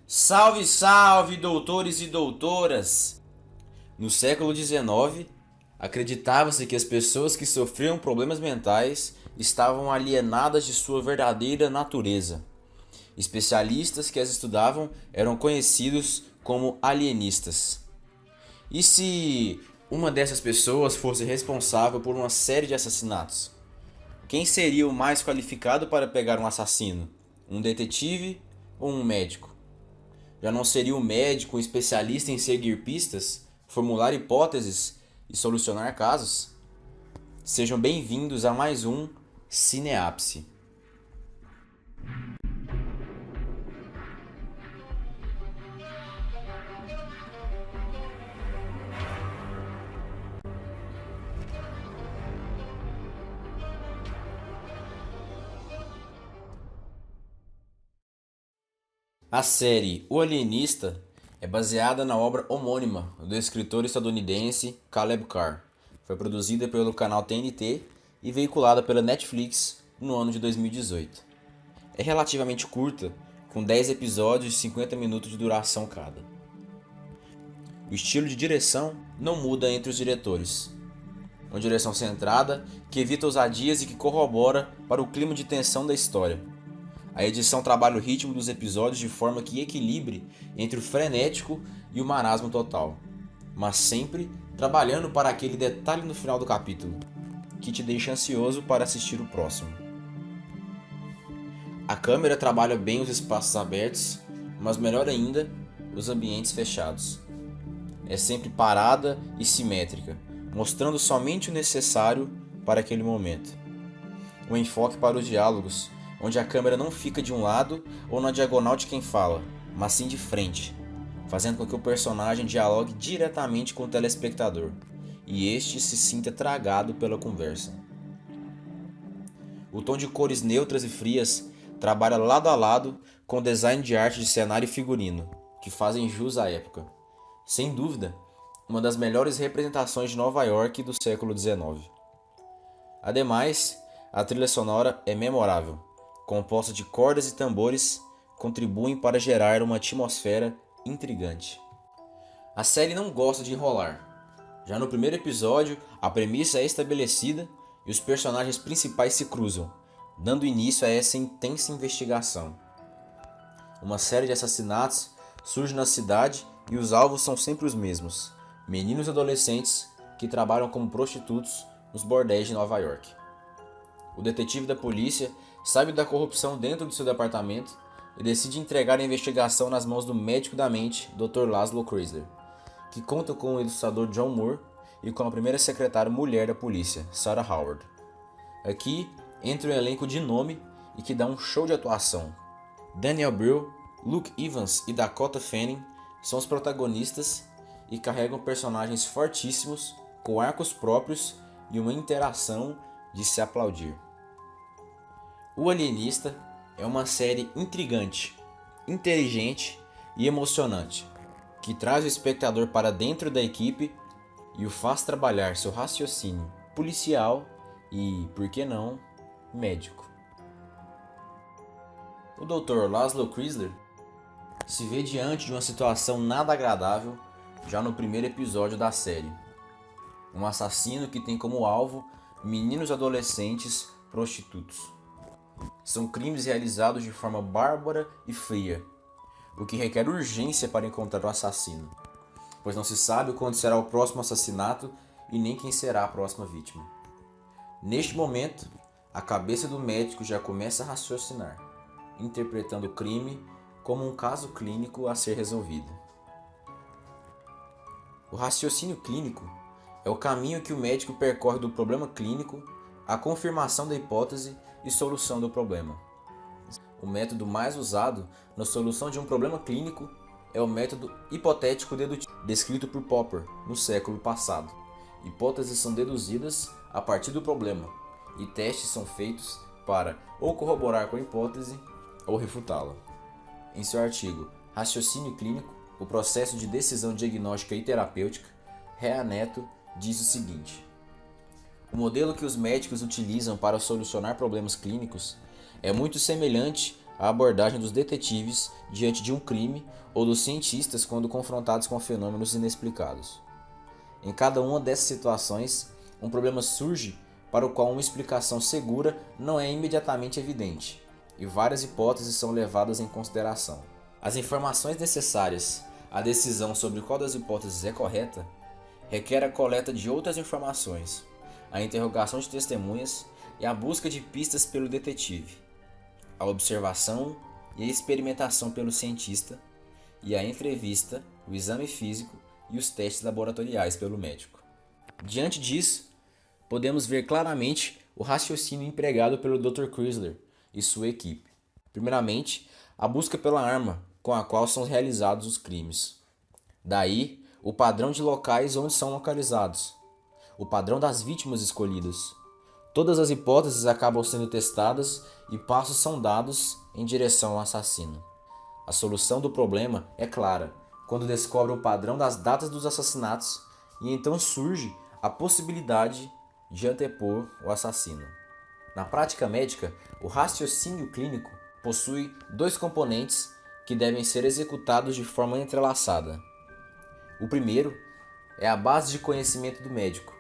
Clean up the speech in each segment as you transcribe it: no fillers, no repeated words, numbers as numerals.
Salve, salve, doutores e doutoras! No século XIX, acreditava-se que as pessoas que sofriam problemas mentais estavam alienadas de sua verdadeira natureza. Especialistas que as estudavam eram conhecidos como alienistas. E se uma dessas pessoas fosse responsável por uma série de assassinatos? Quem seria o mais qualificado para pegar um assassino? Um detetive ou um médico? Já não seria o médico um especialista em seguir pistas, formular hipóteses e solucionar casos? Sejam bem-vindos a mais um Cineápse. A série O Alienista é baseada na obra homônima do escritor estadunidense Caleb Carr. Foi produzida pelo canal TNT e veiculada pela Netflix no ano de 2018. É relativamente curta, com 10 episódios de 50 minutos de duração cada. O estilo de direção não muda entre os diretores. Uma direção centrada, que evita ousadias e que corrobora para o clima de tensão da história. A edição trabalha o ritmo dos episódios de forma que equilibre entre o frenético e o marasmo total, mas sempre trabalhando para aquele detalhe no final do capítulo, que te deixa ansioso para assistir o próximo. A câmera trabalha bem os espaços abertos, mas melhor ainda, os ambientes fechados. É sempre parada e simétrica, mostrando somente o necessário para aquele momento. O enfoque para os diálogos, onde a câmera não fica de um lado ou na diagonal de quem fala, mas sim de frente, fazendo com que o personagem dialogue diretamente com o telespectador, e este se sinta tragado pela conversa. O tom de cores neutras e frias trabalha lado a lado com o design de arte de cenário e figurino, que fazem jus à época. Sem dúvida, uma das melhores representações de Nova York do século XIX. Ademais, a trilha sonora é memorável. Composta de cordas e tambores, contribuem para gerar uma atmosfera intrigante. A série não gosta de enrolar. Já no primeiro episódio, a premissa é estabelecida e os personagens principais se cruzam, dando início a essa intensa investigação. Uma série de assassinatos surge na cidade e os alvos são sempre os mesmos: meninos e adolescentes que trabalham como prostitutos nos bordéis de Nova York. O detetive da polícia sabe da corrupção dentro do seu departamento e decide entregar a investigação nas mãos do médico da mente, Dr. Laszlo Krysler, que conta com o ilustrador John Moore e com a primeira secretária mulher da polícia, Sarah Howard. Aqui entra um elenco de nome e que dá um show de atuação. Daniel Brühl, Luke Evans e Dakota Fanning são os protagonistas e carregam personagens fortíssimos, com arcos próprios e uma interação de se aplaudir. O Alienista é uma série intrigante, inteligente e emocionante, que traz o espectador para dentro da equipe e o faz trabalhar seu raciocínio policial e, por que não, médico. O Dr. Laszlo Krysler se vê diante de uma situação nada agradável já no primeiro episódio da série. Um assassino que tem como alvo meninos adolescentes prostitutos. São crimes realizados de forma bárbara e fria, o que requer urgência para encontrar o assassino, pois não se sabe quando será o próximo assassinato e nem quem será a próxima vítima. Neste momento, a cabeça do médico já começa a raciocinar, interpretando o crime como um caso clínico a ser resolvido. O raciocínio clínico é o caminho que o médico percorre do problema clínico à confirmação da hipótese e solução do problema. O método mais usado na solução de um problema clínico é o método hipotético dedutivo, descrito por Popper no século passado. Hipóteses são deduzidas a partir do problema, e testes são feitos para ou corroborar com a hipótese ou refutá-la. Em seu artigo Raciocínio Clínico, o processo de decisão diagnóstica e terapêutica, Rea Neto diz o seguinte: o modelo que os médicos utilizam para solucionar problemas clínicos é muito semelhante a abordagem dos detetives diante de um crime ou dos cientistas quando confrontados com fenômenos inexplicados. Em cada uma dessas situações, um problema surge para o qual uma explicação segura não é imediatamente evidente, e várias hipóteses são levadas em consideração. As informações necessárias à decisão sobre qual das hipóteses é correta requer a coleta de outras informações, a interrogação de testemunhas e a busca de pistas pelo detetive, a observação e a experimentação pelo cientista, e a entrevista, o exame físico e os testes laboratoriais pelo médico. Diante disso, podemos ver claramente o raciocínio empregado pelo Dr. Chrysler e sua equipe. Primeiramente, a busca pela arma com a qual são realizados os crimes. Daí, o padrão de locais onde são localizados, o padrão das vítimas escolhidas. Todas as hipóteses acabam sendo testadas e passos são dados em direção ao assassino. A solução do problema é clara quando descobre o padrão das datas dos assassinatos e então surge a possibilidade de antepor o assassino. Na prática médica, o raciocínio clínico possui dois componentes que devem ser executados de forma entrelaçada. O primeiro é a base de conhecimento do médico,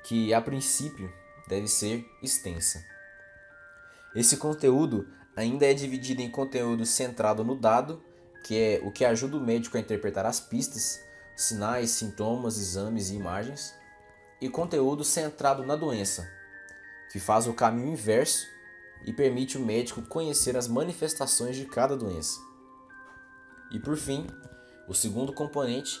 que a princípio deve ser extensa. Esse conteúdo ainda é dividido em conteúdo centrado no dado, que é o que ajuda o médico a interpretar as pistas, sinais, sintomas, exames e imagens, e conteúdo centrado na doença, que faz o caminho inverso e permite o médico conhecer as manifestações de cada doença. E por fim, o segundo componente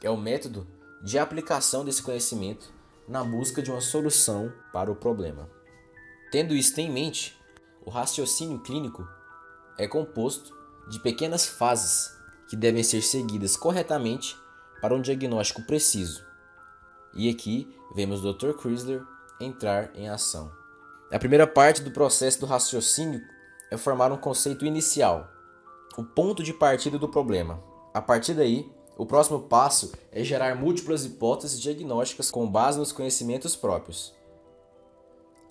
é o método de aplicação desse conhecimento na busca de uma solução para o problema. Tendo isso em mente, o raciocínio clínico é composto de pequenas fases que devem ser seguidas corretamente para um diagnóstico preciso. E aqui vemos o Dr. Chrysler entrar em ação. A primeira parte do processo do raciocínio é formar um conceito inicial, o ponto de partida do problema. A partir daí, o próximo passo é gerar múltiplas hipóteses diagnósticas com base nos conhecimentos próprios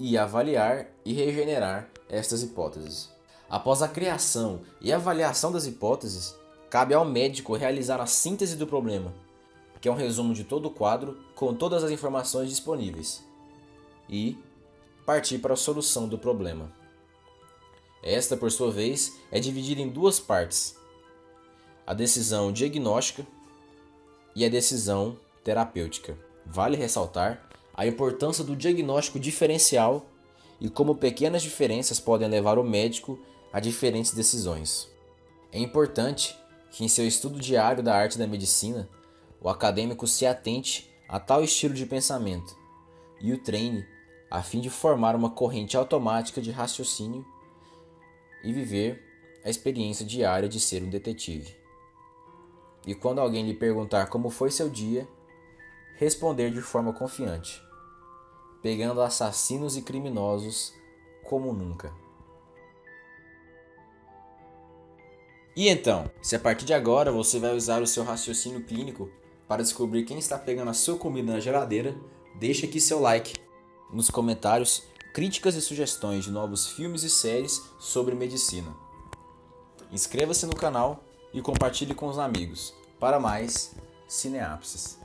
e avaliar e regenerar estas hipóteses. Após a criação e avaliação das hipóteses, cabe ao médico realizar a síntese do problema, que é um resumo de todo o quadro com todas as informações disponíveis, e partir para a solução do problema. Esta, por sua vez, é dividida em duas partes: a decisão diagnóstica e a decisão terapêutica. Vale ressaltar a importância do diagnóstico diferencial e como pequenas diferenças podem levar o médico a diferentes decisões. É importante que em seu estudo diário da arte da medicina, o acadêmico se atente a tal estilo de pensamento e o treine a fim de formar uma corrente automática de raciocínio e viver a experiência diária de ser um detetive. E quando alguém lhe perguntar como foi seu dia, responder de forma confiante, pegando assassinos e criminosos como nunca. E então, se a partir de agora você vai usar o seu raciocínio clínico para descobrir quem está pegando a sua comida na geladeira, deixe aqui seu like. Nos comentários, críticas e sugestões de novos filmes e séries sobre medicina. Inscreva-se no canal e compartilhe com os amigos. Para mais Cineápsis.